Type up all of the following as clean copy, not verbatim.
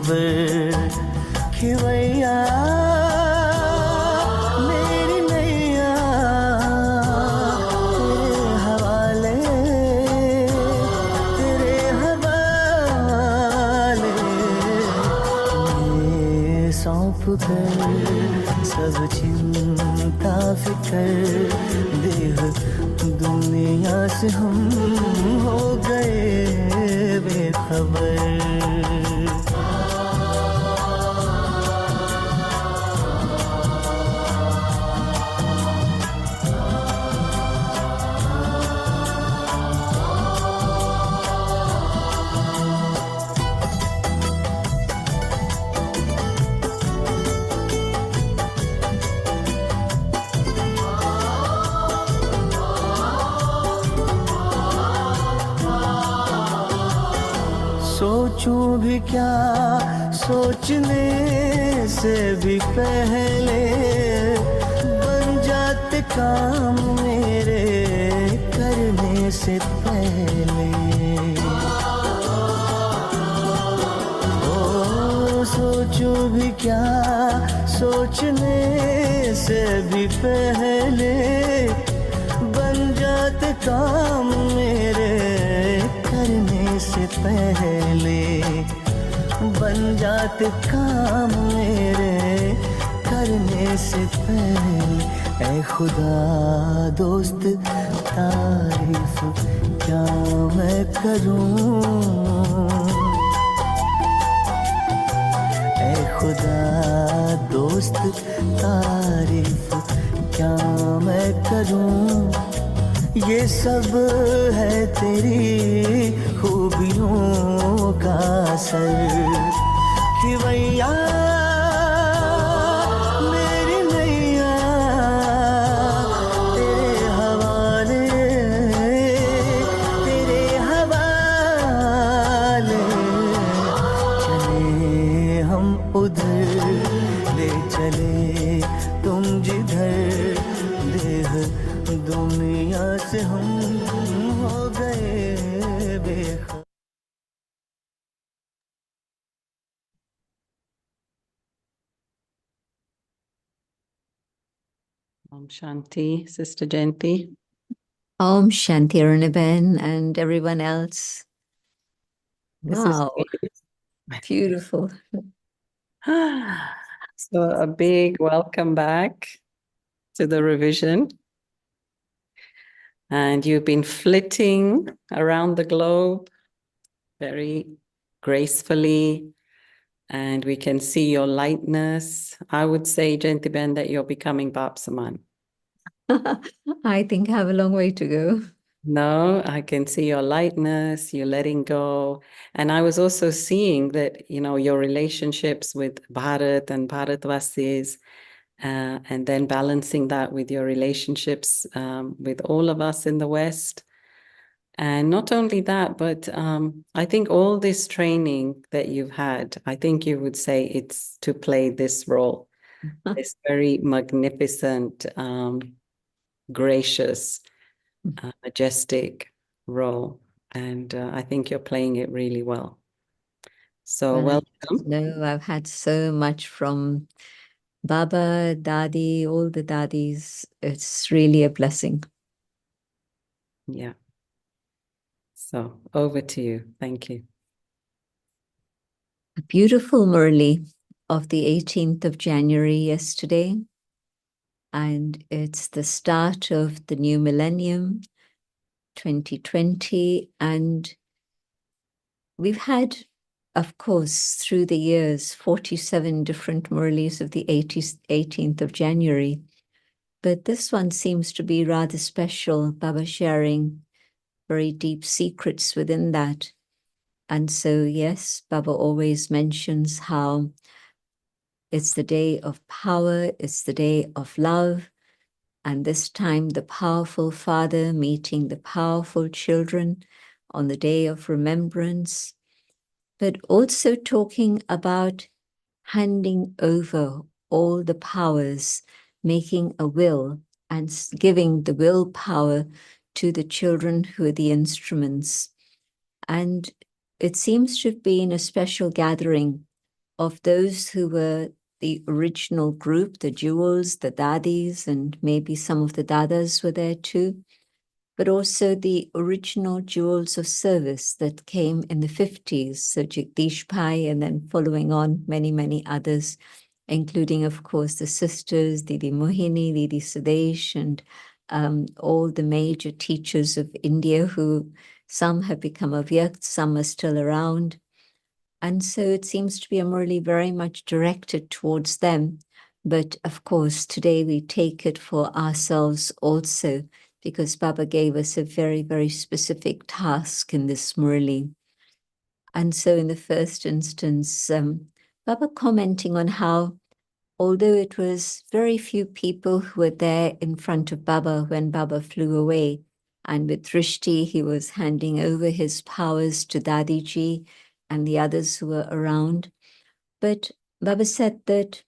बेखबर खिवैया मेरी नैया तेरे हवाले ये सौंप कर सब चिंता फिकर देह दुनिया से हम हो गए बेखबर। सोचूं भी क्या सोचने से भी पहले बन जाते काम मेरे करने से पहले। ओ सोचूं भी क्या सोचने से भी पहले बन जाते काम मेरे करने से पहले बन जाते काम मेरे करने से पहले। ऐ खुदा दोस्त तारीफ क्या मैं करूं, ऐ खुदा दोस्त तारीफ क्या मैं करूं। ये सब है तेरी खूबियों का असर खिवैया मेरी नैया तेरे हवाले चले हम उधर ले चले तुम जिधर देह दुनिया से हम हो गए बेखबर। Om Shanti, Sister Jayanti. Om Shanti Arunaben and everyone else. Wow, beautiful. So a big welcome back to the revision. And you've been flitting around the globe very gracefully, and we can see your lightness. I would say, Jayanti Ben, that you're becoming Bapsaman. I think I have a long way to go. No, I can see your lightness, you're letting go. And I was also seeing that, you know, your relationships with Bharat and Bharatvasis, and then balancing that with your relationships with all of us in the West. And not only that, but I think all this training that you've had, I think you would say it's to play this role, this very magnificent, gracious, majestic role. And I think you're playing it really well. So welcome. No, I've had so much from Baba, Dadi, all the Dadis. It's really a blessing. Yeah. So over to you. Thank you. A beautiful Murli of the 18th of January yesterday. And it's the start of the new millennium, 2020. And we've had, of course, through the years, 47 different Murlis of the 18th of January. But this one seems to be rather special, Baba sharing very deep secrets within that. And so, yes, Baba always mentions how it's the day of power, it's the day of love, and this time the powerful father meeting the powerful children on the day of remembrance, but also talking about handing over all the powers, making a will and giving the willpower to the children who are the instruments. And it seems to have been a special gathering of those who were the original group, the jewels, the Dadis, and maybe some of the Dadas were there too, but also the original jewels of service that came in the 50s. So Jagdish Pai, and then following on many, many others, including, of course, the sisters, Didi Mohini, Didi Sudesh, and all the major teachers of India who some have become avyakt, some are still around. And so it seems to be a Murli very much directed towards them. But of course, today we take it for ourselves also, because Baba gave us a very, very specific task in this Murli. And so in the first instance, Baba commenting on how, although it was very few people who were there in front of Baba when Baba flew away, and with Drishti, he was handing over his powers to Dadiji and the others who were around. But Baba said that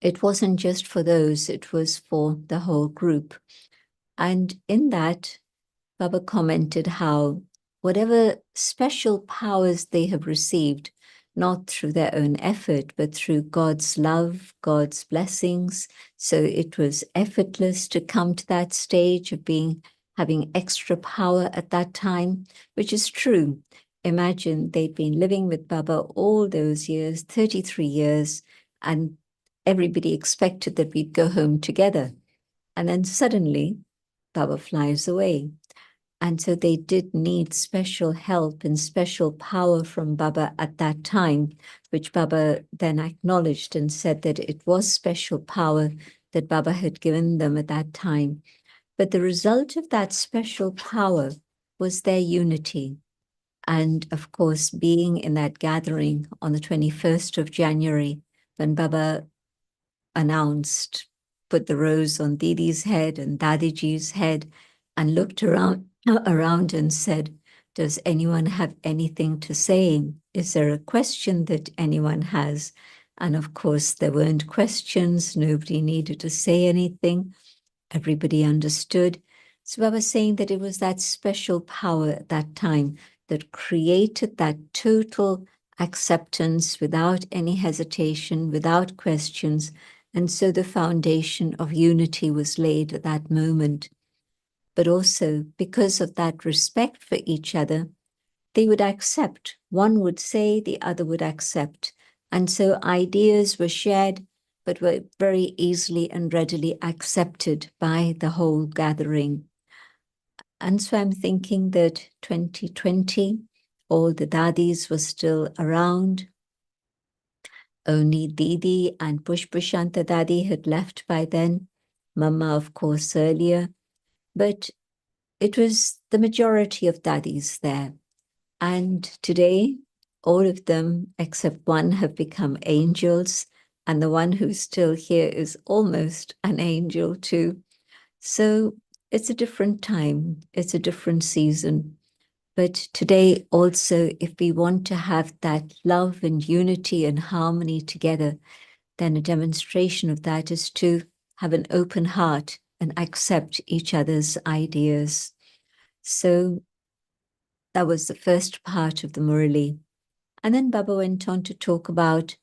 it wasn't just for those, it was for the whole group. And in that, Baba commented how whatever special powers they have received, not through their own effort, but through God's love, God's blessings. So it was effortless to come to that stage of having extra power at that time, which is true. Imagine they'd been living with Baba all those years, 33 years, and everybody expected that we'd go home together. And then suddenly, Baba flies away. And so they did need special help and special power from Baba at that time, which Baba then acknowledged and said that it was special power that Baba had given them at that time. But the result of that special power was their unity. And of course, being in that gathering on the 21st of January, when Baba announced, put the rose on Didi's head and Dadiji's head, and looked around and said, does anyone have anything to say? Is there a question that anyone has? And of course, there weren't questions. Nobody needed to say anything. Everybody understood. So I was saying that it was that special power at that time that created that total acceptance without any hesitation, without questions. And so the foundation of unity was laid at that moment. But also because of that respect for each other, they would accept. One would say, the other would accept. And so ideas were shared, but were very easily and readily accepted by the whole gathering. And so I'm thinking that 2020, all the Dadis were still around. Only Didi and Pushpashanta Dadi had left by then. Mama, of course, earlier. But it was the majority of Dadis there. And today, all of them, except one, have become angels. And the one who's still here is almost an angel too. So it's a different time. It's a different season. But today also, if we want to have that love and unity and harmony together, then a demonstration of that is to have an open heart and accept each other's ideas. So that was the first part of the Murli. And then Baba went on to talk about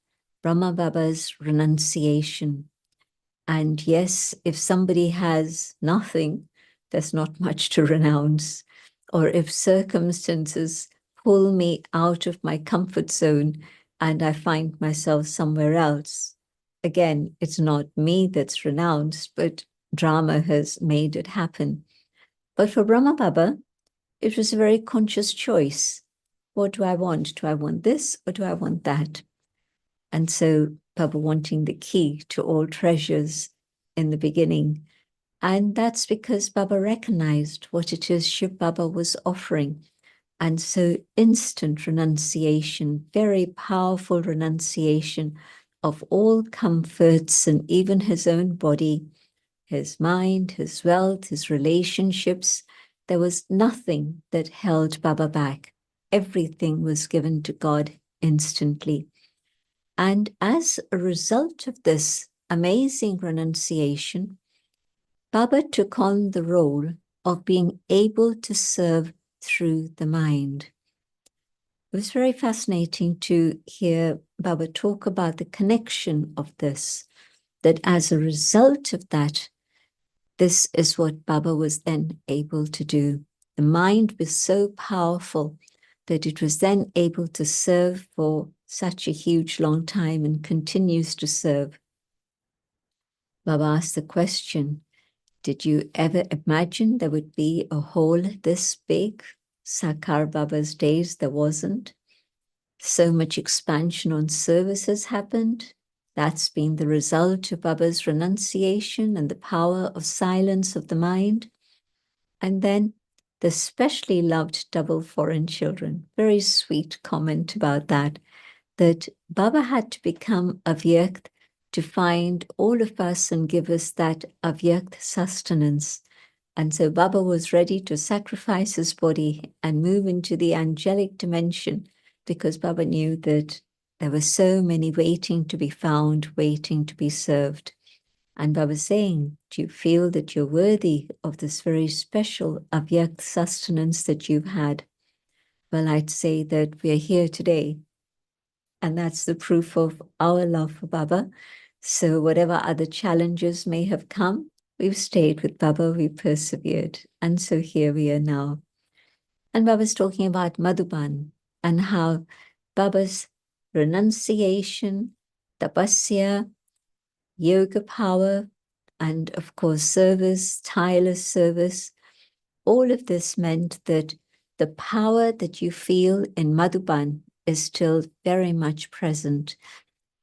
Brahma Baba's renunciation. And yes, if somebody has nothing, there's not much to renounce. Or if circumstances pull me out of my comfort zone and I find myself somewhere else, again, it's not me that's renounced, but drama has made it happen. But for Brahma Baba, it was a very conscious choice. What do I want? Do I want this or do I want that? And so Baba wanting the key to all treasures in the beginning. And that's because Baba recognized what it is Shiv Baba was offering. And so instant renunciation, very powerful renunciation of all comforts and even his own body, his mind, his wealth, his relationships. There was nothing that held Baba back. Everything was given to God instantly. And as a result of this amazing renunciation, Baba took on the role of being able to serve through the mind. it was very fascinating to hear Baba talk about the connection of this, that as a result of that, this is what Baba was then able to do. The mind was so powerful that it was then able to serve for such a huge long time and continues to serve. Baba asked the question, did you ever imagine there would be a hole this big? Sakar Baba's days, there wasn't. So much expansion on service has happened. That's been the result of Baba's renunciation and the power of silence of the mind. And then the specially loved double foreign children. Very sweet comment about that, that Baba had to become avyakt to find all of us and give us that avyakt sustenance. And so Baba was ready to sacrifice his body and move into the angelic dimension, because Baba knew that there were so many waiting to be found, waiting to be served. And Baba was saying, do you feel that you're worthy of this very special avyakt sustenance that you've had? Well, I'd say that we're here today. And that's the proof of our love for Baba. So whatever other challenges may have come, we've stayed with Baba, we persevered. And so here we are now. And Baba's talking about Madhuban and how Baba's renunciation, tapasya, yoga power, and of course service, tireless service, all of this meant that the power that you feel in Madhuban is still very much present.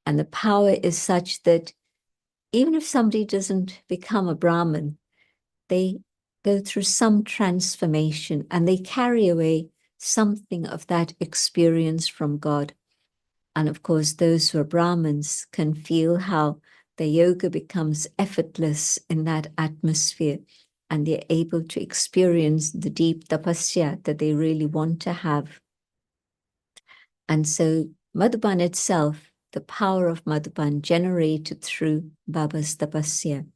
And the power is such that even if somebody doesn't become a Brahmin, they go through some transformation and they carry away something of that experience from God. And of course, those who are Brahmins can feel how their yoga becomes effortless in that atmosphere, and they're able to experience the deep tapasya that they really want to have. And so Madhuban itself, the power of Madhuban generated through Baba's tapasya.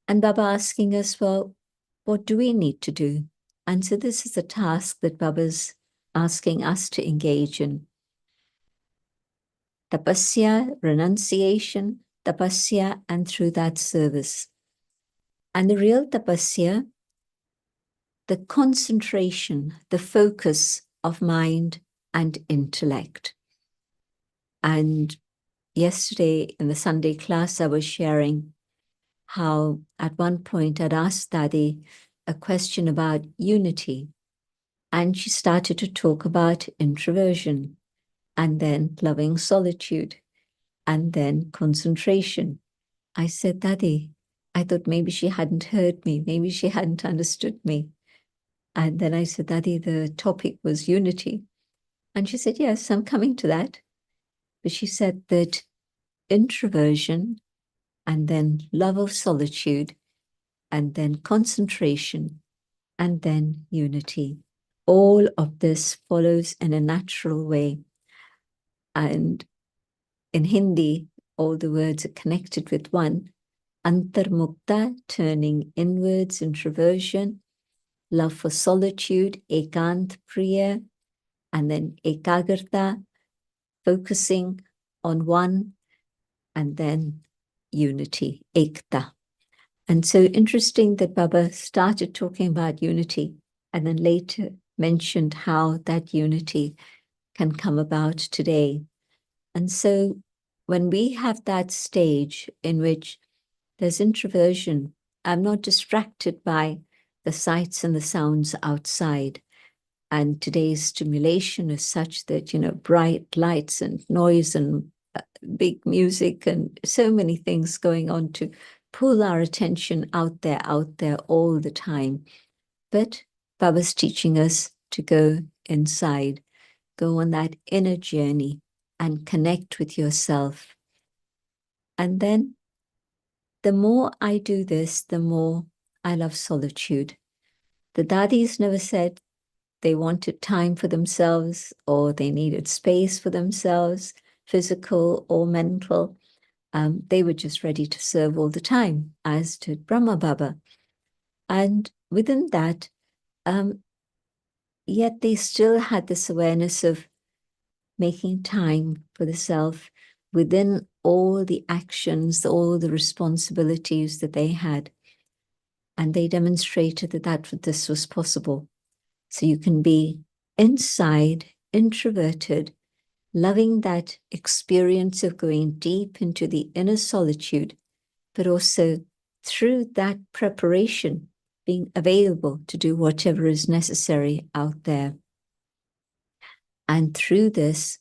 And Baba asking us, well, what do we need to do? And so this is the task that Baba's asking us to engage in. Tapasya, renunciation, tapasya, and through that service. And the real tapasya, the concentration, the focus of mind and intellect. And yesterday in the Sunday class, I was sharing how at one point I'd asked Dadi a question about unity. And she started to talk about introversion, and then loving solitude, and then concentration. I said, Dadi, I thought maybe she hadn't heard me, maybe she hadn't understood me. And then I said, Dadi, the topic was unity. And she said, yes, I'm coming to that. But she said that introversion, and then love of solitude, and then concentration, and then unity. All of this follows in a natural way. And in Hindi, all the words are connected with one. Antarmukta, turning inwards, introversion, love for solitude, ekant priya, and then ekagrta, focusing on one, and then unity, ekta. And so interesting that Baba started talking about unity and then later mentioned how that unity can come about today. And so when we have that stage in which there's introversion, I'm not distracted by the sights and the sounds outside. And today's stimulation is such that, bright lights and noise and big music and so many things going on to pull our attention out there all the time. But Baba's teaching us to go inside, go on that inner journey and connect with yourself. And then the more I do this, the more I love solitude. The Dadis never said they wanted time for themselves or they needed space for themselves, physical or mental. They were just ready to serve all the time, as did Brahma Baba. And within that, yet they still had this awareness of making time for the self within all the actions, all the responsibilities that they had. And they demonstrated that this was possible. So you can be inside, introverted, loving that experience of going deep into the inner solitude, but also through that preparation, being available to do whatever is necessary out there. And through this,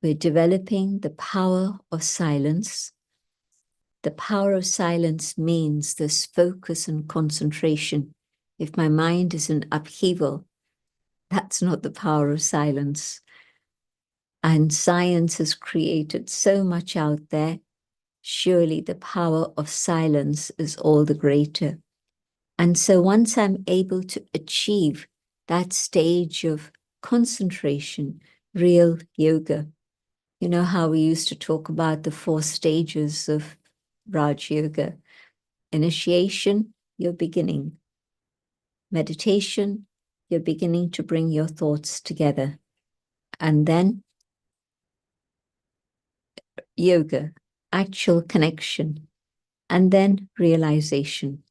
we're developing the power of silence. The power of silence means this focus and concentration. If my mind is in upheaval, that's not the power of silence. And science has created so much out there. Surely the power of silence is all the greater. And so once I'm able to achieve that stage of concentration, real yoga, you know how we used to talk about the 4 stages of Raj Yoga. Initiation, you're beginning. Meditation, you're beginning to bring your thoughts together. And then yoga, actual connection. And then realization.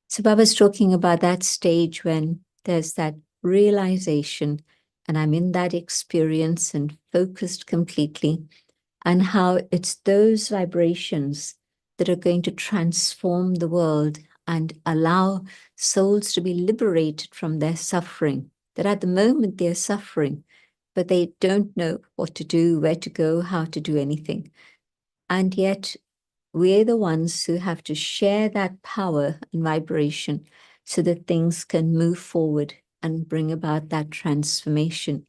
So Baba's talking about that stage when there's that realization and I'm in that experience and focused completely, and how it's those vibrations that are going to transform the world and allow souls to be liberated from their suffering, that at the moment they're suffering, but they don't know what to do, where to go, how to do anything. And yet we're the ones who have to share that power and vibration so that things can move forward and bring about that transformation.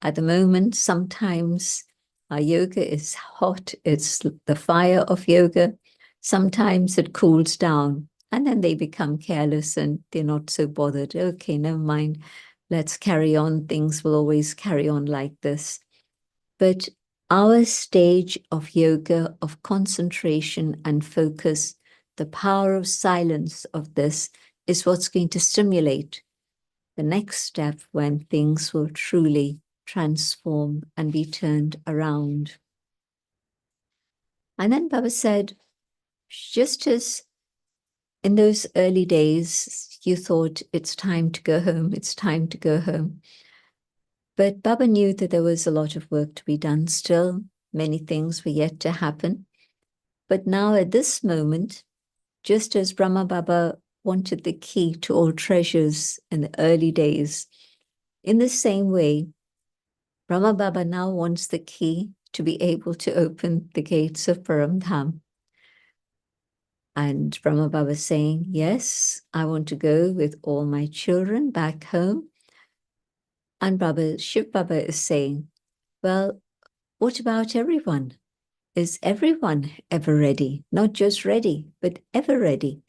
At the moment, sometimes our yoga is hot, it's the fire of yoga. Sometimes it cools down and then they become careless and they're not so bothered. Okay, never mind, let's carry on. Things will always carry on like this. But our stage of yoga, of concentration and focus, the power of silence of this is what's going to stimulate the next step when things will truly transform and be turned around. And then Baba said, just as in those early days, you thought it's time to go home, it's time to go home. But Baba knew that there was a lot of work to be done still. Many things were yet to happen. But now at this moment, just as Brahma Baba wanted the key to all treasures in the early days, in the same way, Brahma Baba now wants the key to be able to open the gates of Param Dham. And Brahma Baba is saying, yes, I want to go with all my children back home. And Shiv Baba is saying, well, what about everyone? Is everyone ever ready? Not just ready, but ever ready,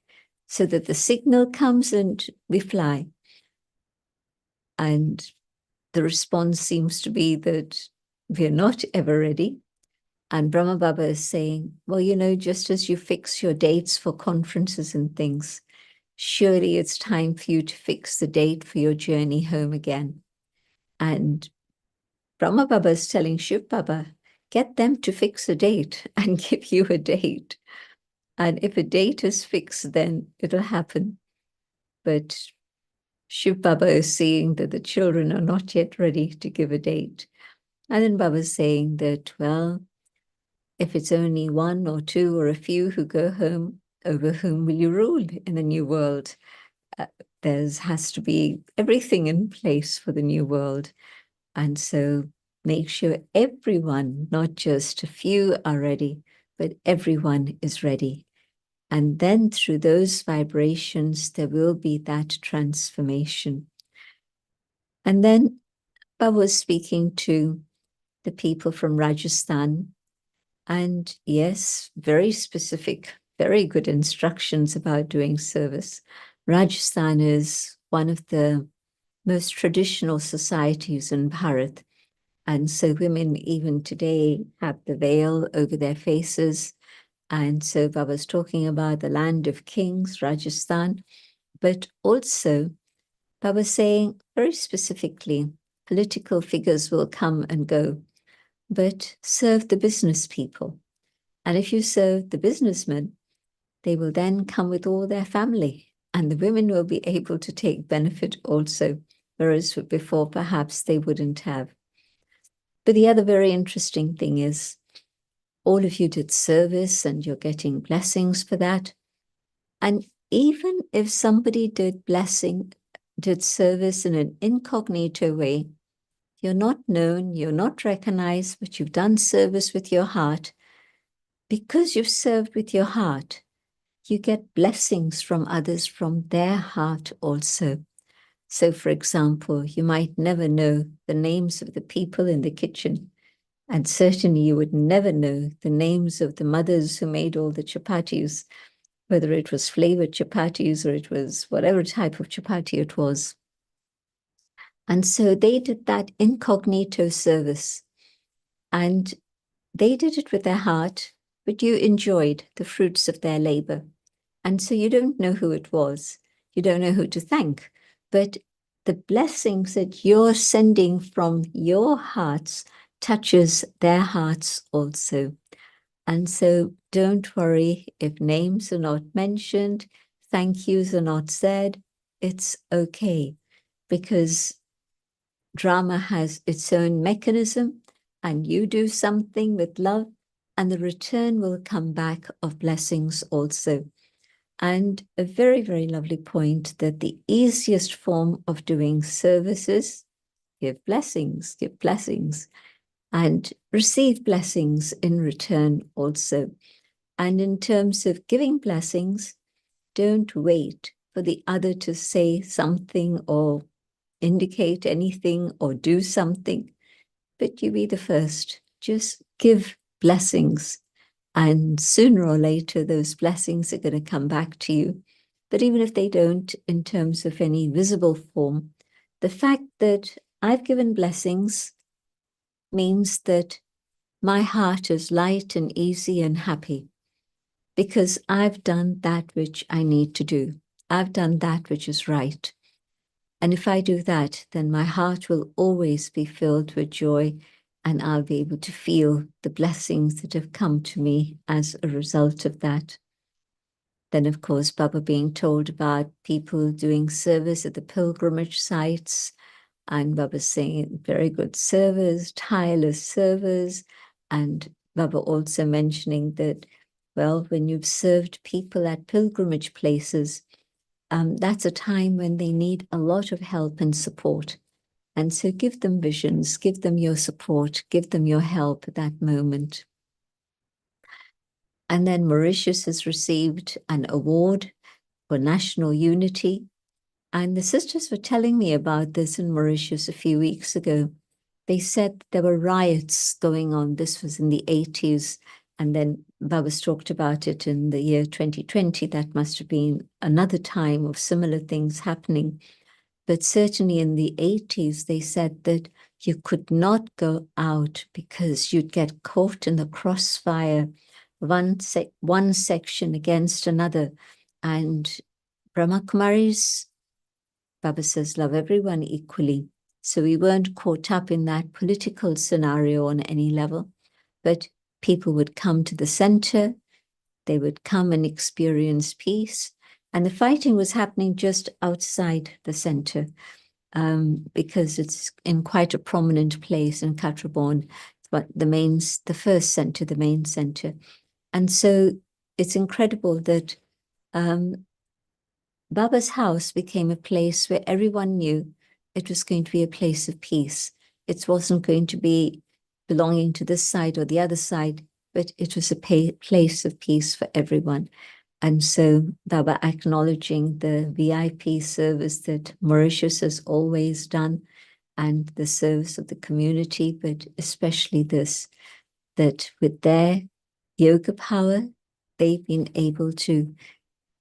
so that the signal comes and we fly. And the response seems to be that we're not ever ready. And Brahma Baba is saying, well, you know, just as you fix your dates for conferences and things, surely it's time for you to fix the date for your journey home again. And Brahma Baba is telling Shiv Baba, get them to fix a date and give you a date. And if a date is fixed, then it'll happen. But Shiv Baba is seeing that the children are not yet ready to give a date. And then Baba is saying that, well, if it's only 1 or 2 or a few who go home, over whom will you rule in the new world? There has to be everything in place for the new world. And so make sure everyone, not just a few, are ready, but everyone is ready. And then through those vibrations, there will be that transformation. And then Baba was speaking to the people from Rajasthan. And yes, very specific, very good instructions about doing service. Rajasthan is one of the most traditional societies in Bharat. And so women even today have the veil over their faces. And so Baba's talking about the land of kings, Rajasthan, but also Baba saying very specifically, political figures will come and go, but serve the business people. And if you serve the businessmen, they will then come with all their family, and the women will be able to take benefit also, whereas before perhaps they wouldn't have. But the other very interesting thing is, all of you did service and you're getting blessings for that. And even if somebody did service in an incognito way, you're not known, you're not recognized, but you've done service with your heart. Because you've served with your heart, you get blessings from others from their heart also. So, for example, you might never know the names of the people in the kitchen, and certainly you would never know the names of the mothers who made all the chapatis, whether it was flavored chapatis or it was whatever type of chapati it was. And so they did that incognito service, and they did it with their heart, but you enjoyed the fruits of their labor. And so you don't know who it was. You don't know who to thank, but the blessings that you're sending from your hearts touches their hearts also. And so don't worry if names are not mentioned, thank yous are not said, it's okay, because drama has its own mechanism, and you do something with love, and the return will come back of blessings also. And a very, very lovely point that the easiest form of doing services, give blessings, and receive blessings in return also. And in terms of giving blessings, don't wait for the other to say something or indicate anything or do something, but you be the first. Just give blessings, and sooner or later those blessings are going to come back to you. But even if they don't, in terms of any visible form, the fact that I've given blessings means that my heart is light and easy and happy, because I've done that which I need to do. I've done that which is right. And if I do that, then my heart will always be filled with joy, and I'll be able to feel the blessings that have come to me as a result of that. Then, of course, Baba being told about people doing service at the pilgrimage sites, and Baba saying very good service, tireless service, and Baba also mentioning that, well, when you've served people at pilgrimage places, that's a time when they need a lot of help and support. And so give them visions, give them your support, give them your help at that moment. And then Mauritius has received an award for national unity. And the sisters were telling me about this in Mauritius a few weeks ago. They said there were riots going on. This was in the 80s. And then Baba's talked about it in the year 2020. That must have been another time of similar things happening. But certainly in the 80s, they said that you could not go out because you'd get caught in the crossfire, one section against another. And Brahmakumaris, Baba says, love everyone equally. So we weren't caught up in that political scenario on any level, but people would come to the center, they would come and experience peace. And the fighting was happening just outside the center, because it's in quite a prominent place in Katrabon, but the main center. And so it's incredible that Baba's house became a place where everyone knew it was going to be a place of peace. It wasn't going to be belonging to this side or the other side, but it was a place of peace for everyone. And so Baba acknowledging the VIP service that Mauritius has always done, and the service of the community, but especially this, that with their yoga power, they've been able to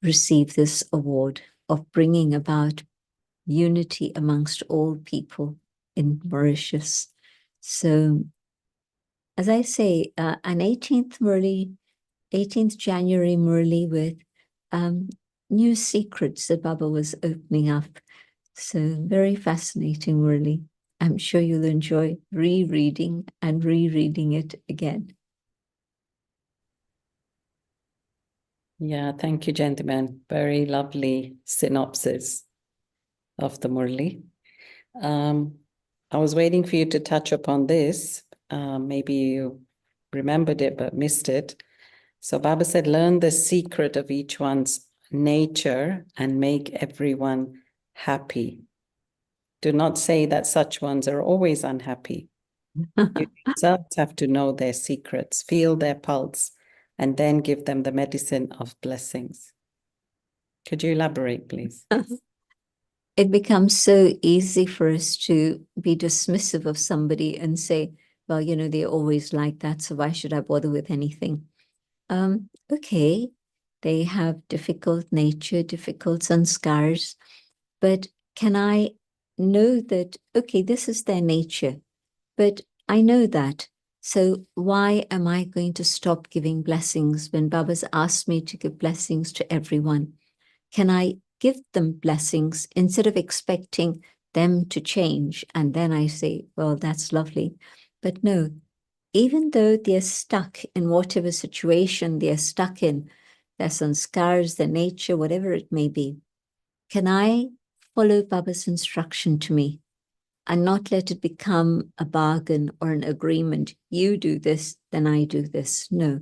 receive this award of bringing about unity amongst all people in Mauritius. So, as I say, an 18th January Murli with new secrets that Baba was opening up So very fascinating, Murli. I'm sure you'll enjoy rereading and rereading it again. Yeah, thank you, gentlemen. Very lovely synopsis of the Murli. I was waiting for you to touch upon this. Maybe you remembered it but missed it. So Baba said, learn the secret of each one's nature and make everyone happy. Do not say that such ones are always unhappy. You yourselves have to know their secrets, feel their pulse, and then give them the medicine of blessings. Could you elaborate, please? It becomes so easy for us to be dismissive of somebody and say, well, you know, they're always like that, so why should I bother with anything? Okay, they have difficult nature, difficult sanskars, but can I know that, okay, this is their nature, but I know that. So why am I going to stop giving blessings when Baba's asked me to give blessings to everyone? Can I give them blessings instead of expecting them to change? And then I say, well, that's lovely. But no, even though they're stuck in whatever situation they're stuck in, their sanskars, their nature, whatever it may be, can I follow Baba's instruction to me and not let it become a bargain or an agreement? You do this, then I do this. No.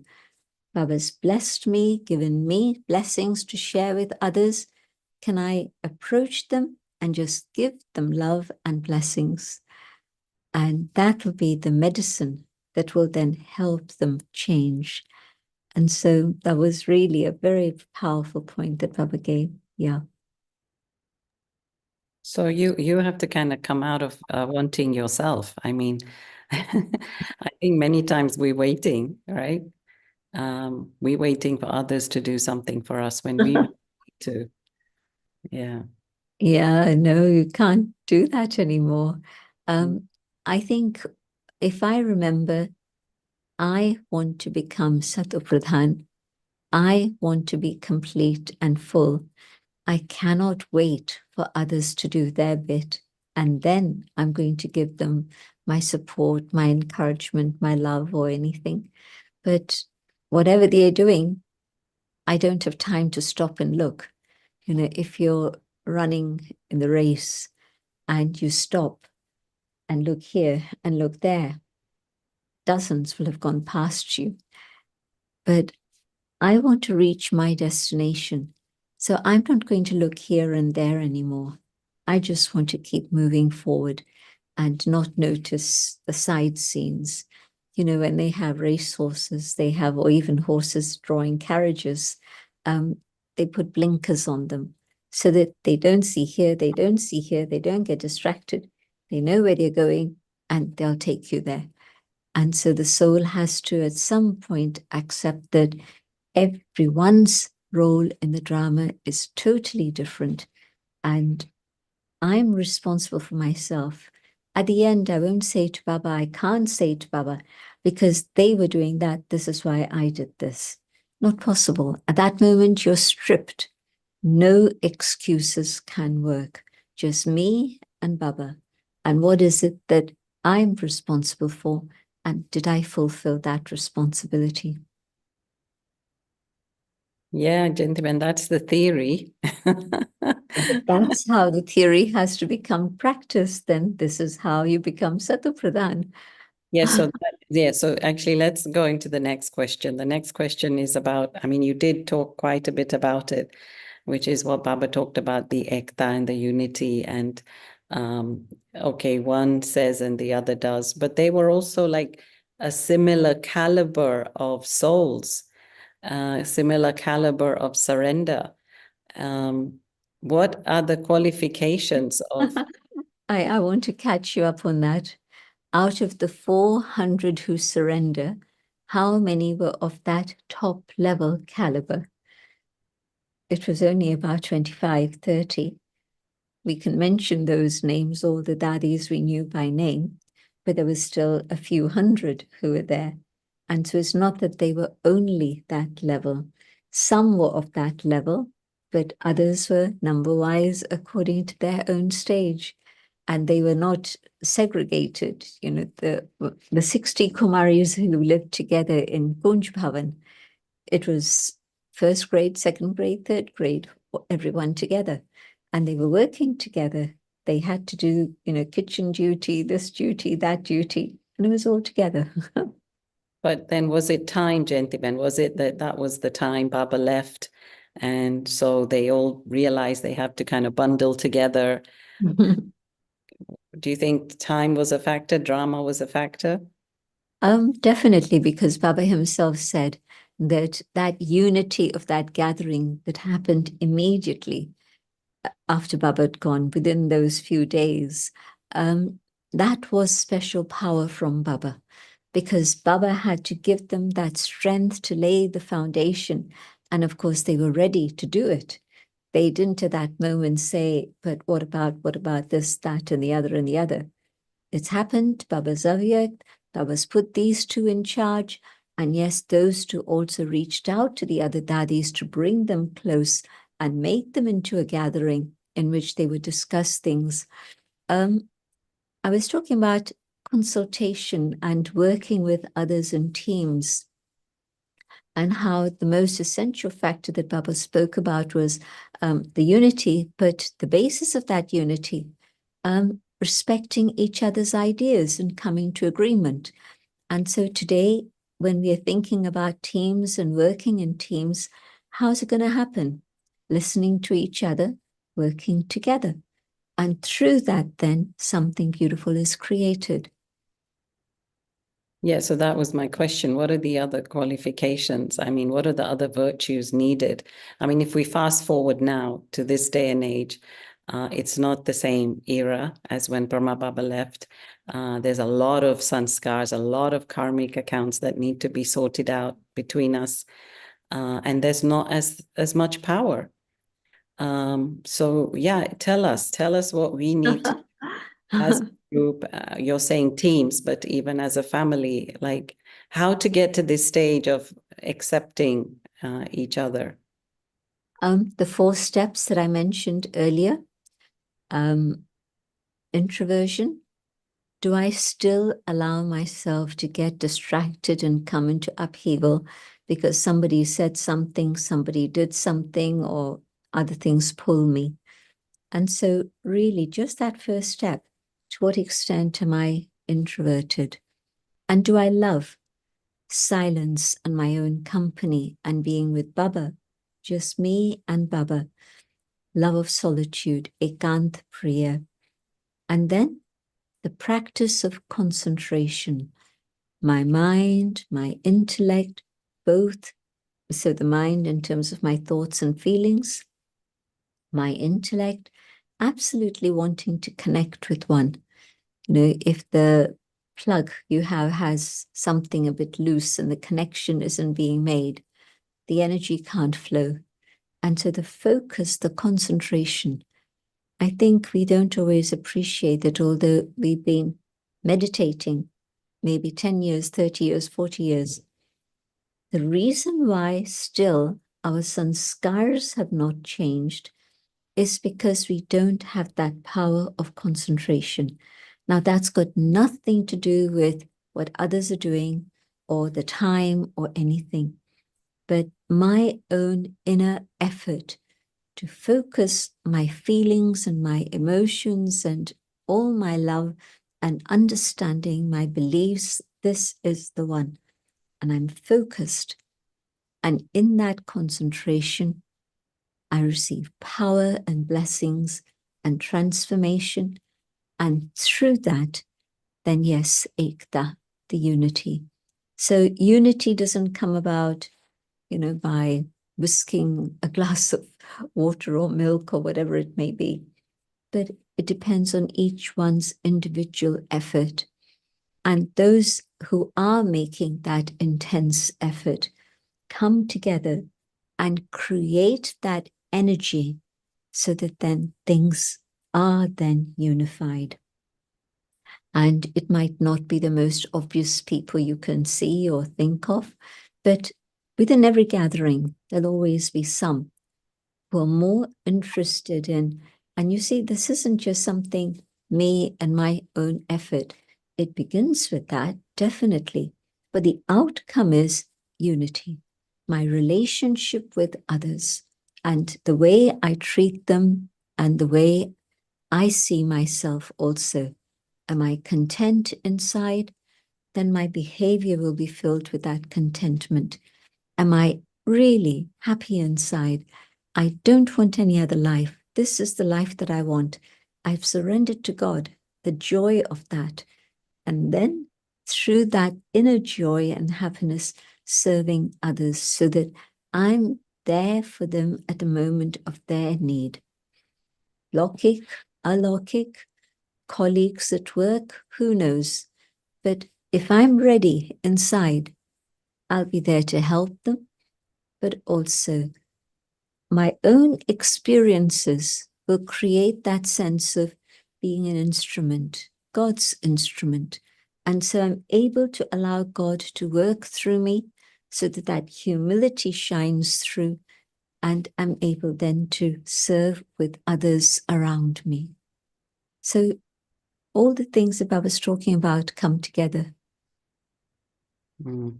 Baba's blessed me, given me blessings to share with others. Can I approach them and just give them love and blessings? And that will be the medicine that will then help them change. And so that was really a very powerful point that Baba gave. Yeah. So you have to kind of come out of wanting yourself. I mean, I think many times we're waiting, right? We're waiting for others to do something for us when we need to. Yeah. Yeah, no, you can't do that anymore. I think if I remember, I want to become Satupradhan. I want to be complete and full. I cannot wait for others to do their bit. And then I'm going to give them my support, my encouragement, my love, or anything. But whatever they're doing, I don't have time to stop and look. You know, if you're running in the race and you stop and look here and look there, dozens will have gone past you. But I want to reach my destination. So I'm not going to look here and there anymore. I just want to keep moving forward and not notice the side scenes. You know, when they have racehorses, they have, or even horses drawing carriages, they put blinkers on them so that they don't see here, they don't see here, they don't get distracted. They know where they're going and they'll take you there. And so the soul has to, at some point, accept that everyone's role in the drama is totally different. And I'm responsible for myself. At the end, I won't say to Baba, I can't say to Baba, because they were doing that. This is why I did this. Not possible. At that moment, you're stripped. No excuses can work. Just me and Baba. And what is it that I'm responsible for? And did I fulfill that responsibility? Yeah, gentlemen, that's the theory. If that's how the theory has to become practice, then this is how you become Satupradhan. So actually let's go into the next question. The next question is about, I mean, you did talk quite a bit about it, which is what Baba talked about, the ekta and the unity, and okay, one says and the other does, but they were also like a similar caliber of souls, similar caliber of surrender. What are the qualifications of I want to catch you up on that. Out of the 400 who surrender, how many were of that top level caliber? It was only about 25, 30. We can mention those names, all the Dadis we knew by name, but there was still a few hundred who were there. And so it's not that they were only that level. Some were of that level, but others were number-wise according to their own stage. And they were not segregated. You know, the 60 Kumaris who lived together in Kunj Bhavan, it was first grade, second grade, third grade, everyone together. And they were working together. They had to do, you know, kitchen duty, this duty, that duty, and it was all together. But then was it time, Jayanti? Was it that was the time Baba left? And so they all realized they have to kind of bundle together. Do you think time was a factor? Drama was a factor? Definitely, because Baba himself said that that unity of that gathering that happened immediately after Baba had gone, within those few days, that was special power from Baba, because Baba had to give them that strength to lay the foundation. And of course, they were ready to do it. They didn't at that moment say, but what about this, that, and the other, and the other. It's happened, Baba's avyakt, Baba's put these two in charge. And yes, those two also reached out to the other Dadis to bring them close and make them into a gathering in which they would discuss things. I was talking about consultation and working with others in teams, and how the most essential factor that Baba spoke about was the unity, but the basis of that unity, respecting each other's ideas and coming to agreement. And so today, when we are thinking about teams and working in teams, how's it going to happen? Listening to each other, working together. And through that, then something beautiful is created. Yeah, so that was my question. What are the other qualifications? I mean, what are the other virtues needed? I mean, if we fast forward now to this day and age, it's not the same era as when Brahma Baba left. There's a lot of sanskars, a lot of karmic accounts that need to be sorted out between us. And there's not as much power. So yeah, tell us what we need to as a group. You're saying teams, but even as a family, like how to get to this stage of accepting each other. The 4 steps that I mentioned earlier, introversion. Do I still allow myself to get distracted and come into upheaval because somebody said something, somebody did something, or other things pull me? And so really just that first step, to what extent am I introverted? And do I love silence and my own company and being with Baba, just me and Baba, love of solitude, ekant priya. And then the practice of concentration, my mind, my intellect, both. So the mind in terms of my thoughts and feelings, my intellect, absolutely wanting to connect with one. You know, if the plug you have has something a bit loose and the connection isn't being made, the energy can't flow. And so the focus, the concentration, I think we don't always appreciate that, although we've been meditating maybe 10 years, 30 years, 40 years, the reason why still our sanskars have not changed is because we don't have that power of concentration. Now, that's got nothing to do with what others are doing or the time or anything, but my own inner effort to focus my feelings and my emotions and all my love and understanding my beliefs. This is the one. And I'm focused. And in that concentration, I receive power and blessings and transformation. And through that, then yes, ekta, the unity. So unity doesn't come about, you know, by whisking a glass of water or milk or whatever it may be. But it depends on each one's individual effort. And those who are making that intense effort come together and create that energy so that then things are then unified. And it might not be the most obvious people you can see or think of, but within every gathering, there'll always be some who are more interested in, and you see, this isn't just something me and my own effort. It begins with that, definitely. But the outcome is unity, my relationship with others, and the way I treat them, and the way I see myself also. Am I content inside? Then my behavior will be filled with that contentment. Am I really happy inside? I don't want any other life. This is the life that I want. I've surrendered to God, the joy of that. And then through that inner joy and happiness, serving others so that I'm there for them at the moment of their need. Lokik, alokik, colleagues at work, who knows? But if I'm ready inside, I'll be there to help them, but also my own experiences will create that sense of being an instrument, God's instrument. And so I'm able to allow God to work through me so that that humility shines through, and I'm able then to serve with others around me. So all the things that I was talking about come together. Mm.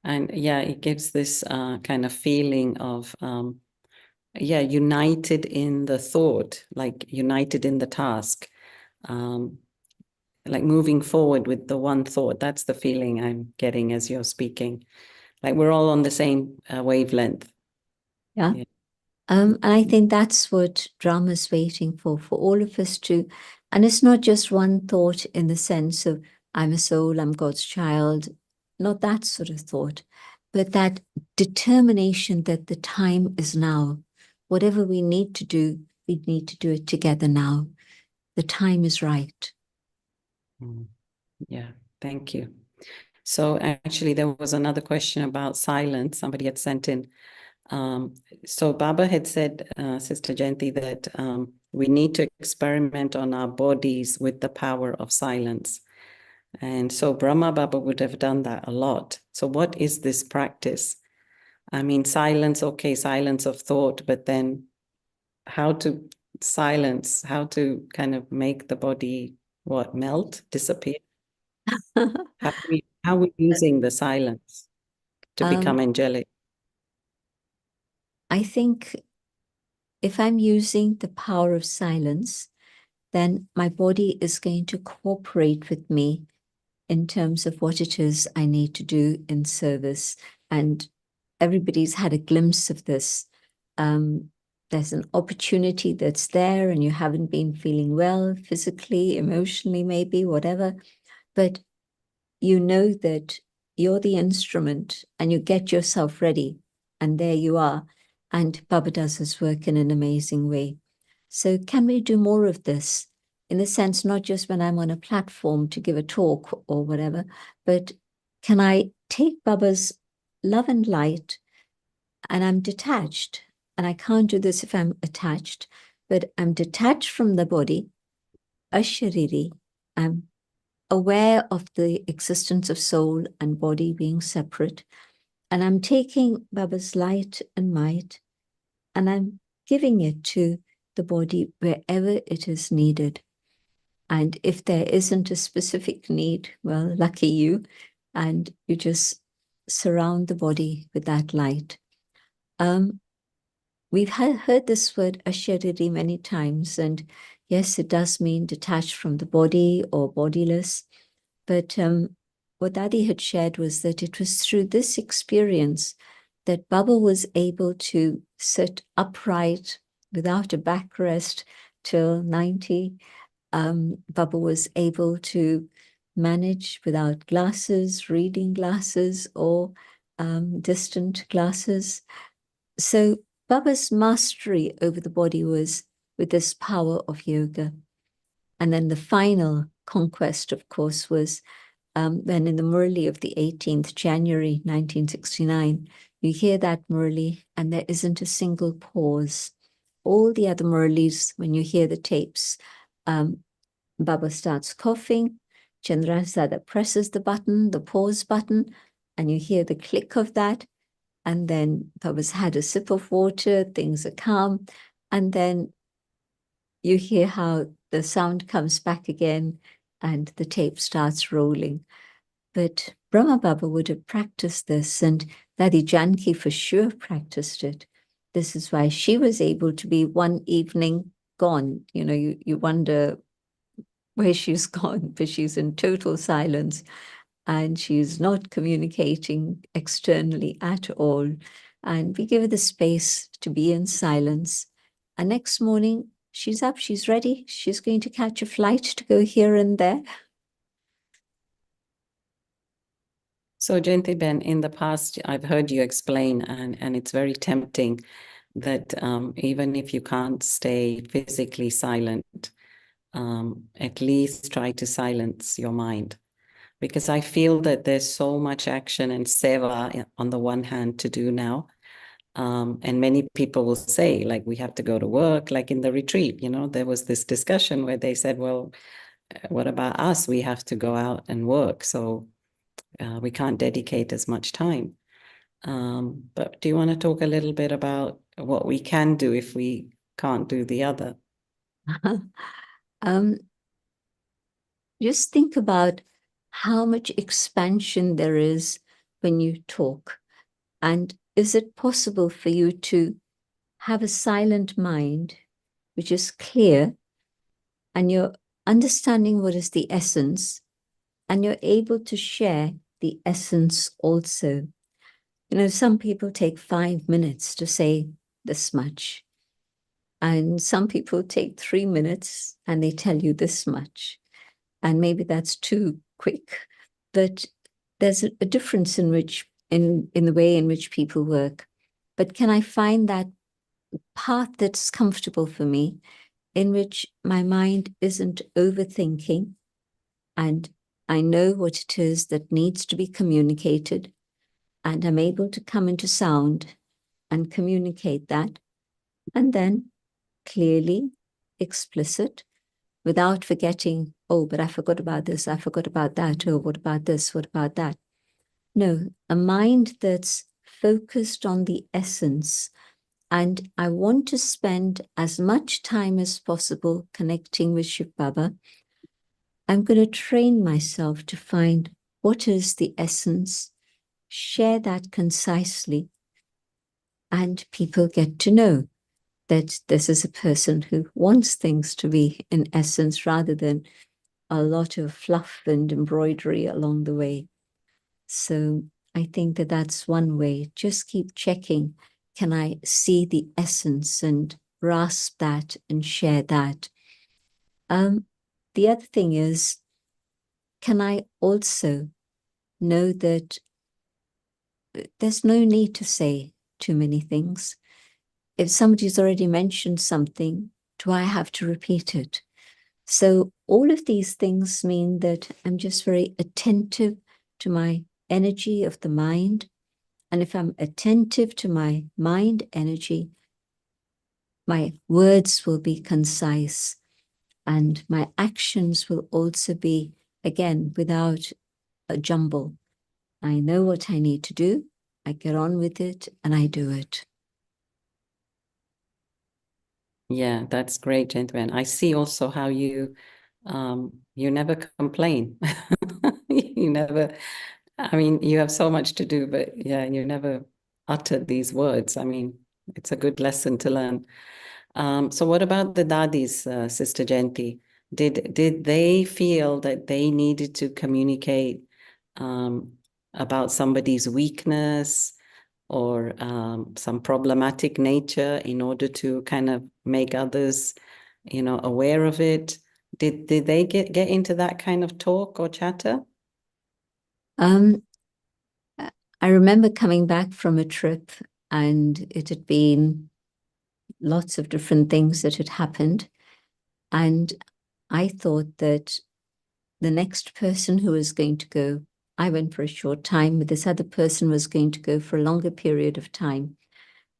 And yeah, it gives this kind of feeling of, united in the thought, like united in the task, like moving forward with the one thought. That's the feeling I'm getting as you're speaking. Like we're all on the same wavelength. Yeah. Yeah. And I think that's what drama's waiting for all of us to. And it's not just one thought in the sense of I'm a soul, I'm God's child, not that sort of thought, but that determination that the time is now. Whatever we need to do, we need to do it together now. The time is right. Yeah, thank you. So actually, there was another question about silence. Somebody had sent in. So Baba had said, Sister Jayanti, that we need to experiment on our bodies with the power of silence. And so Brahma Baba would have done that a lot. So what is this practice? I mean, silence, okay, silence of thought, but then how to silence, how to kind of make the body, melt, disappear? How are we using the silence to become angelic? I think if I'm using the power of silence, then my body is going to cooperate with me in terms of what it is I need to do in service. And everybody's had a glimpse of this. There's an opportunity that's there and you haven't been feeling well physically, emotionally, maybe, whatever. But you know that you're the instrument and you get yourself ready. And there you are. And Baba does his work in an amazing way. So can we do more of this? In the sense, not just when I'm on a platform to give a talk or whatever, but can I take Baba's love and light and I'm detached? And I can't do this if I'm attached, but I'm detached from the body, ashariri. I'm aware of the existence of soul and body being separate. And I'm taking Baba's light and might and I'm giving it to the body wherever it is needed. And if there isn't a specific need, well, lucky you, and you just surround the body with that light. We've heard this word ashariri many times, and yes, it does mean detached from the body or bodiless. But what Dadi had shared was that it was through this experience that Baba was able to sit upright without a backrest till 90. Baba was able to manage without glasses, reading glasses, or distant glasses. So Baba's mastery over the body was with this power of yoga. And then the final conquest, of course, was when in the Murli of the 18th January 1969, you hear that Murli and there isn't a single pause. All the other Murlis, when you hear the tapes, Baba starts coughing, Chandrasada presses the button, the pause button, and you hear the click of that. And then Baba's had a sip of water, things are calm. And then you hear how the sound comes back again and the tape starts rolling. But Brahma Baba would have practiced this, and Dadi Janki for sure practiced it. This is why she was able to be one evening gone. You know, you wonder where she's gone, but she's in total silence and she's not communicating externally at all. And we give her the space to be in silence. And next morning, she's up, she's ready. She's going to catch a flight to go here and there. So, Jayanti Ben, in the past, I've heard you explain, and it's very tempting that even if you can't stay physically silent, at least try to silence your mind. Because I feel that there's so much action and seva on the one hand to do now. And many people will say, like, we have to go to work, like in the retreat, you know, there was this discussion where they said, well, what about us? We have to go out and work. So we can't dedicate as much time. But do you want to talk a little bit about what we can do if we can't do the other? Just think about how much expansion there is when you talk. And is it possible for you to have a silent mind, which is clear, and you're understanding what is the essence, and you're able to share the essence also? You know, some people take 5 minutes to say this much, and some people take 3 minutes and they tell you this much. And maybe that's too quick, but there's a difference in which, in the way in which people work. But can I find that path that's comfortable for me, in which my mind isn't overthinking, and I know what it is that needs to be communicated, and I'm able to come into sound and communicate that, and then clearly, explicit, without forgetting, oh, but I forgot about this, I forgot about that, oh, what about this, what about that? No, a mind that's focused on the essence. And I want to spend as much time as possible connecting with Shiv Baba. I'm going to train myself to find what is the essence, share that concisely, and people get to know that this is a person who wants things to be in essence rather than a lot of fluff and embroidery along the way. So I think that that's one way. Just keep checking. Can I see the essence and grasp that and share that? The other thing is, can I also know that there's no need to say too many things? If somebody's already mentioned something, do I have to repeat it? So all of these things mean that I'm just very attentive to my energy of the mind. And if I'm attentive to my mind energy, my words will be concise and my actions will also be, again, without a jumble. I know what I need to do, I get on with it, and I do it. Yeah, that's great, gentlemen. I see also how you never complain. You never, I mean, you have so much to do, but yeah, you never uttered these words. I mean, it's a good lesson to learn. So what about the Dadis, Sister Jayanti? Did they feel that they needed to communicate about somebody's weakness or some problematic nature in order to kind of make others, you know, aware of it? Did they get into that kind of talk or chatter? I remember coming back from a trip and it had been lots of different things that had happened. And I thought that the next person who was going to go, I went for a short time, but this other person was going to go for a longer period of time.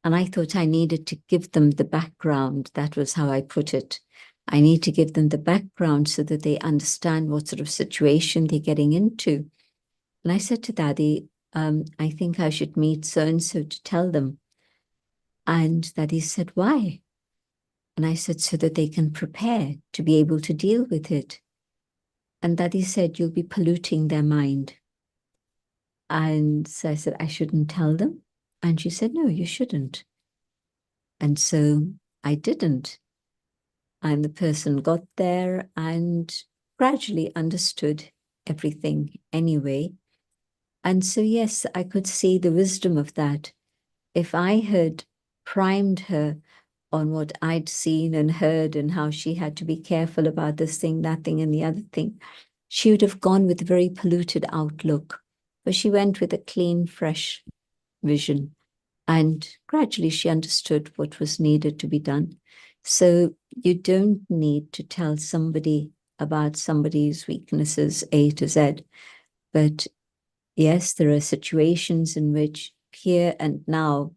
And I thought I needed to give them the background. That was how I put it. I need to give them the background so that they understand what sort of situation they're getting into. And I said to Dadi, I think I should meet so-and-so to tell them. And Dadi said, why? And I said, so that they can prepare to be able to deal with it. And Dadi said, you'll be polluting their mind. And so I said, I shouldn't tell them. And she said, no, you shouldn't. And so I didn't. And the person got there and gradually understood everything anyway. And so, yes, I could see the wisdom of that. If I had primed her on what I'd seen and heard and how she had to be careful about this thing, that thing, and the other thing, she would have gone with a very polluted outlook. But she went with a clean, fresh vision. And gradually she understood what was needed to be done. So you don't need to tell somebody about somebody's weaknesses A to Z. But yes, there are situations in which here and now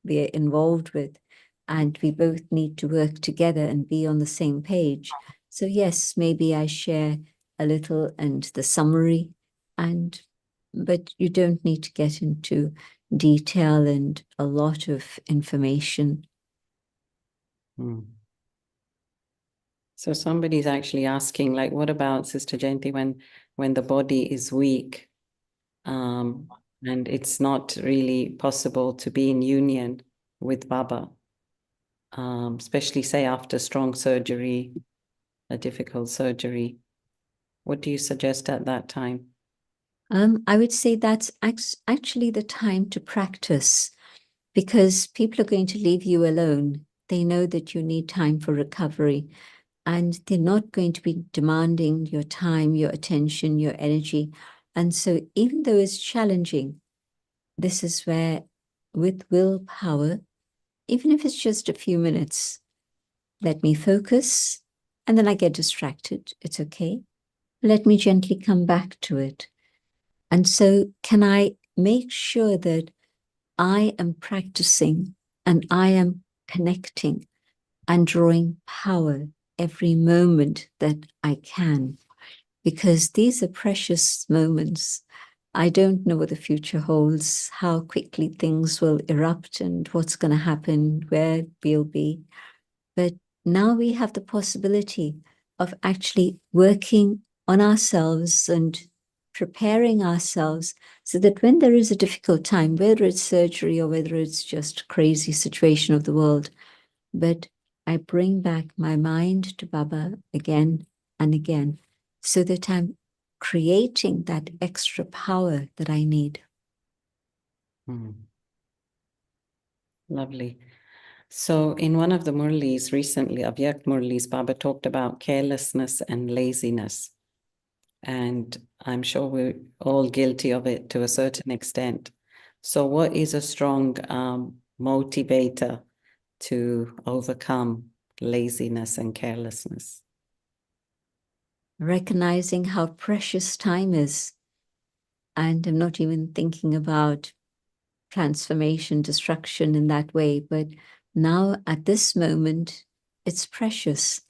we are involved with, and we both need to work together and be on the same page. So yes, maybe I share a little and the summary, but you don't need to get into detail and a lot of information. So somebody's actually asking, like, what about Sister Jayanti when the body is weak, and it's not really possible to be in union with Baba, especially say after strong surgery, a difficult surgery. What do you suggest at that time? I would say that's actually the time to practice, because people are going to leave you alone. They know that you need time for recovery, and they're not going to be demanding your time, your attention, your energy. And so even though it's challenging, this is where, with willpower, even if it's just a few minutes, let me focus, and then I get distracted. It's okay. Let me gently come back to it. And so can I make sure that I am practicing and I am connecting and drawing power every moment that I can? Because these are precious moments. I don't know what the future holds, how quickly things will erupt and what's going to happen, where we'll be. But now we have the possibility of actually working on ourselves and preparing ourselves so that when there is a difficult time, whether it's surgery or whether it's just a crazy situation of the world, but I bring back my mind to Baba again and again so that I'm creating that extra power that I need. Lovely. So in one of the Murlis recently, avyakt Murlis, Baba talked about carelessness and laziness. And I'm sure we're all guilty of it to a certain extent. So what is a strong motivator to overcome laziness and carelessness? Recognizing how precious time is. And I'm not even thinking about transformation, destruction in that way, but now at this moment, it's precious.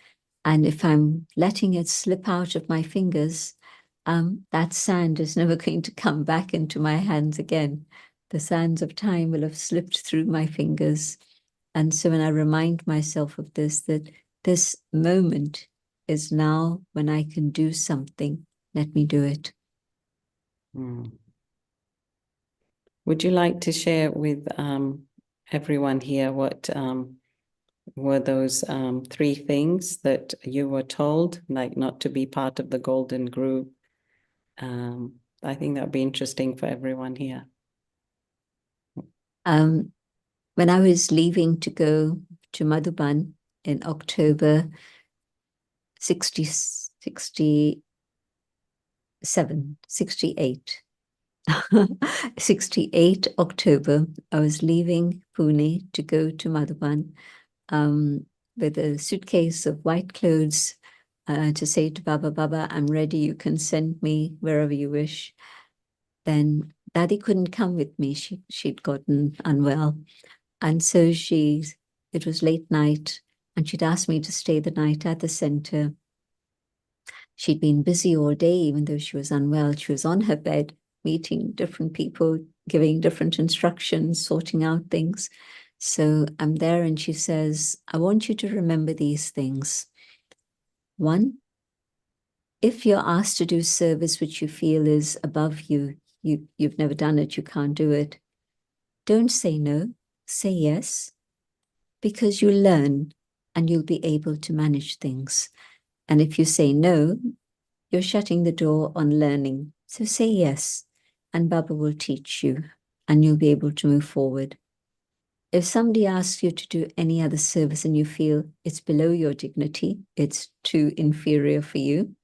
And if I'm letting it slip out of my fingers, that sand is never going to come back into my hands again. The sands of time will have slipped through my fingers. And so when I remind myself of this, that this moment is now when I can do something, let me do it. Would you like to share with everyone here what were those 3 things that you were told, like not to be part of the golden group? I think that would be interesting for everyone here. When I was leaving to go to Madhuban in October 68, 68 October, I was leaving Pune to go to Madhuban with a suitcase of white clothes to say to Baba, Baba, I'm ready, you can send me wherever you wish. Then Dadi couldn't come with me. She'd gotten unwell. And so it was late night, and she'd asked me to stay the night at the center. She'd been busy all day, even though she was unwell. She was on her bed, meeting different people, giving different instructions, sorting out things. So I'm there and she says, I want you to remember these things. One, if you're asked to do service which you feel is above you, you've never done it, you can't do it, don't say no, say yes, because you learn and you'll be able to manage things. And if you say no, you're shutting the door on learning. So say yes, and Baba will teach you, and you'll be able to move forward. If somebody asks you to do any other service and you feel it's below your dignity, it's too inferior for you,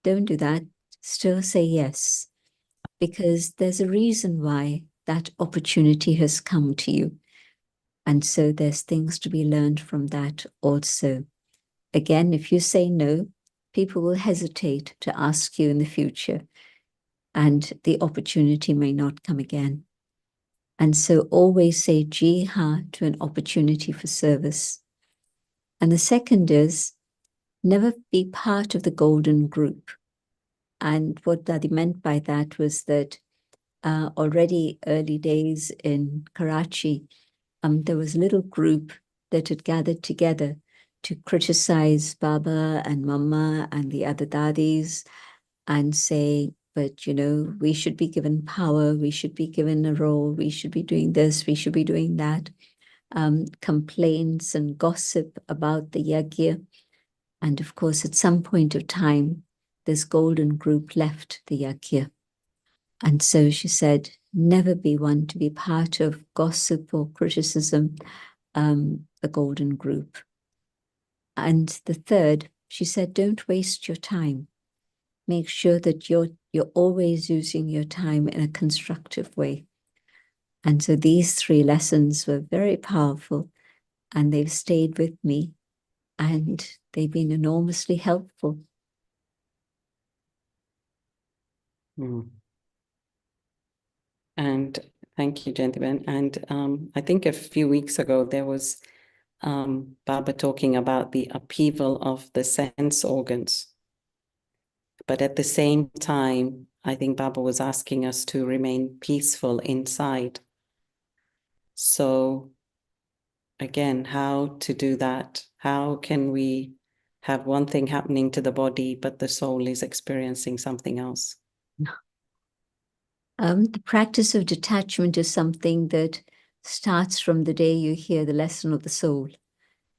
don't do that. Still say yes, because there's a reason why that opportunity has come to you. And so there's things to be learned from that also. Again, if you say no, people will hesitate to ask you in the future, and the opportunity may not come again. And so always say ji ha to an opportunity for service. And the second is never be part of the golden group. And what Dadi meant by that was that already early days in Karachi, there was a little group that had gathered together to criticize Baba and Mama and the other Dadis and say, but, you know, we should be given power, we should be given a role, we should be doing this, we should be doing that. Complaints and gossip about the yagya. And of course, at some point of time, this golden group left the yagya. And so she said, never be one to be part of gossip or criticism, the golden group. And the third, she said, don't waste your time. Make sure that you're always using your time in a constructive way. And so these three lessons were very powerful, and they've stayed with me, and they've been enormously helpful. And thank you, Jayanti. And I think a few weeks ago, there was Baba talking about the upheaval of the sense organs. But at the same time, I think Baba was asking us to remain peaceful inside. So again, how to do that? How can we have one thing happening to the body, but the soul is experiencing something else? The practice of detachment is something that starts from the day you hear the lesson of the soul.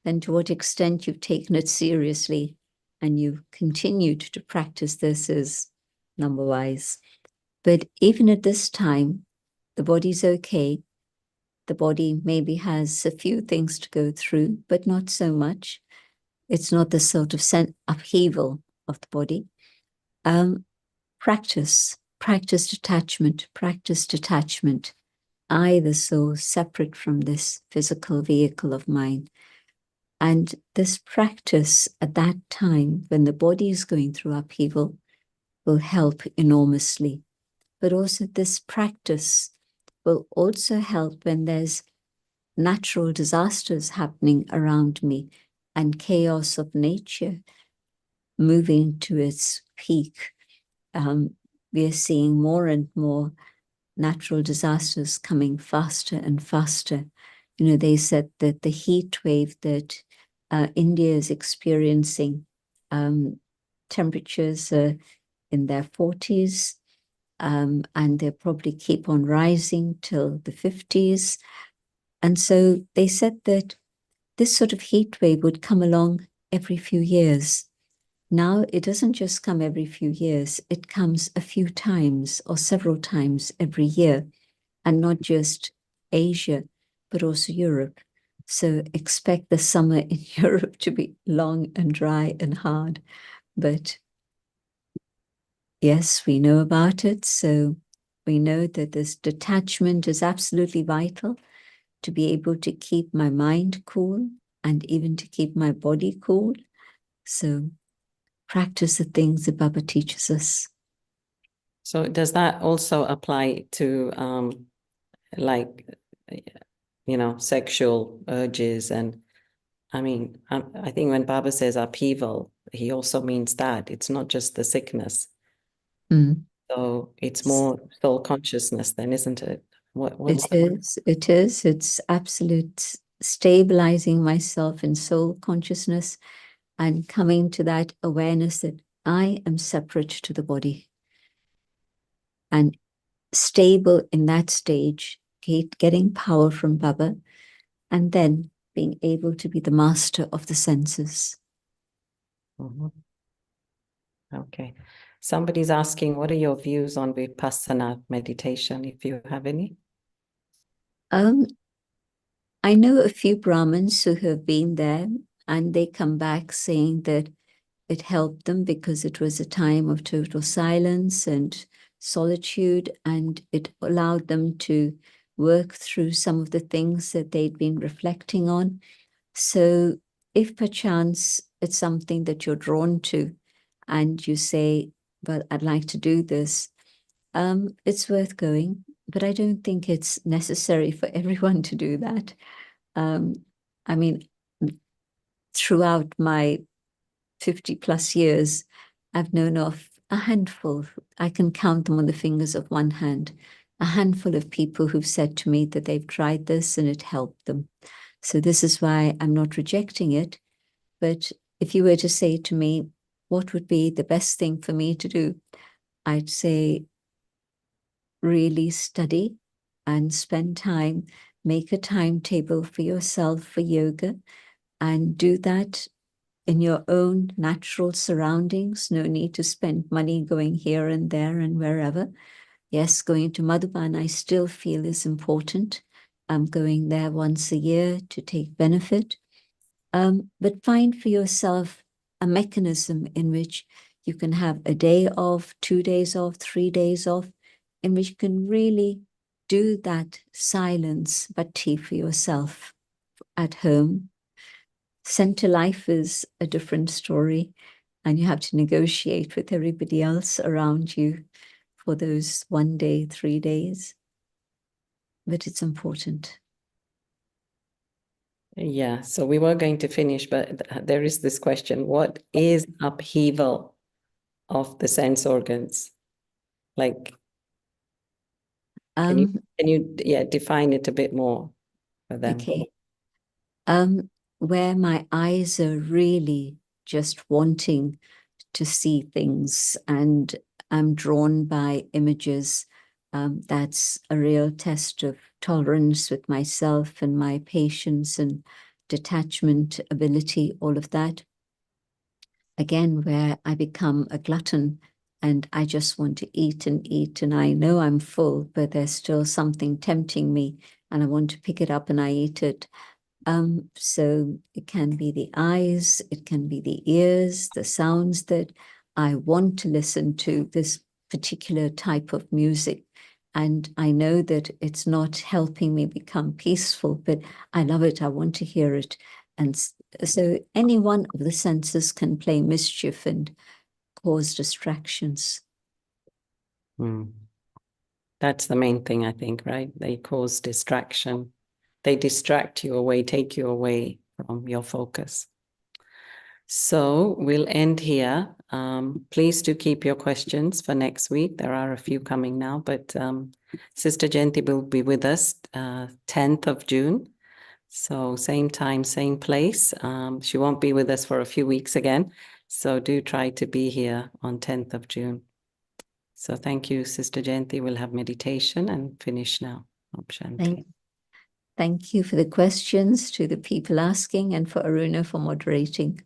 Then to what extent you've taken it seriously and you've continued to practice this is number-wise. But even at this time, the body's okay. The body maybe has a few things to go through, but not so much. It's not the sort of upheaval of the body. Practice detachment, practice detachment. I, the soul, separate from this physical vehicle of mine. And this practice at that time, when the body is going through upheaval, will help enormously. But also this practice will also help when there's natural disasters happening around me and chaos of nature moving to its peak. We are seeing more and more natural disasters coming faster and faster. You know, they said that the heat wave that India is experiencing, temperatures are in their 40s, and they'll probably keep on rising till the 50s. And so they said that this sort of heat wave would come along every few years. Now it doesn't just come every few years, it comes a few times or several times every year, and not just Asia, but also Europe. So expect the summer in Europe to be long and dry and hard. But yes, we know about it. So we know that this detachment is absolutely vital to be able to keep my mind cool and even to keep my body cool. So practice the things that Baba teaches us. So does that also apply to like, you know, sexual urges? And I mean, I think when Baba says upheaval, he also means that it's not just the sickness. So it's more soul consciousness then, isn't it? What's It is. It's absolute stabilizing myself in soul consciousness and coming to that awareness that I am separate to the body. And stable in that stage, getting power from Baba, and then being able to be the master of the senses. Okay. Somebody's asking, what are your views on vipasana meditation, if you have any? I know a few Brahmins who have been there, and they come back saying that it helped them because it was a time of total silence and solitude, and it allowed them to work through some of the things that they'd been reflecting on. So if perchance it's something that you're drawn to and you say, well, I'd like to do this, it's worth going, but I don't think it's necessary for everyone to do that. I mean, throughout my 50 plus years, I've known of a handful, I can count them on the fingers of one hand, a handful of people who've said to me that they've tried this and it helped them. So this is why I'm not rejecting it. But if you were to say to me, what would be the best thing for me to do? I'd say really study and spend time, make a timetable for yourself for yoga, and do that in your own natural surroundings. No need to spend money going here and there and wherever. Yes, going to Madhuban, I still feel is important. I'm going there once a year to take benefit. But find for yourself a mechanism in which you can have a day off, 2 days off, 3 days off, in which you can really do that silence bhakti for yourself at home. Center life is a different story, and you have to negotiate with everybody else around you for those 1 day, 3 days. But it's important. Yeah, so we were going to finish, but there is this question. What is upheaval of the sense organs? Like, can you define it a bit more for them? Okay. Where my eyes are really just wanting to see things and I'm drawn by images, that's a real test of tolerance with myself and my patience and detachment ability, all of that. Again, where I become a glutton and I just want to eat, and I know I'm full, but there's still something tempting me and I want to pick it up and I eat it. So it can be the eyes, it can be the ears, the sounds that I want to listen to, this particular type of music. And I know that it's not helping me become peaceful, but I love it. I want to hear it. And so any one of the senses can play mischief and cause distractions. That's the main thing, I think, right? They cause distraction. They distract you away, take you away from your focus. So we'll end here. Please do keep your questions for next week. There are a few coming now, but Sister Jayanti will be with us 10th of June. So same time, same place. She won't be with us for a few weeks again. So do try to be here on 10th of June. So thank you, Sister Jayanti. We'll have meditation and finish now. Thank you for the questions, to the people asking, and for Aruna for moderating.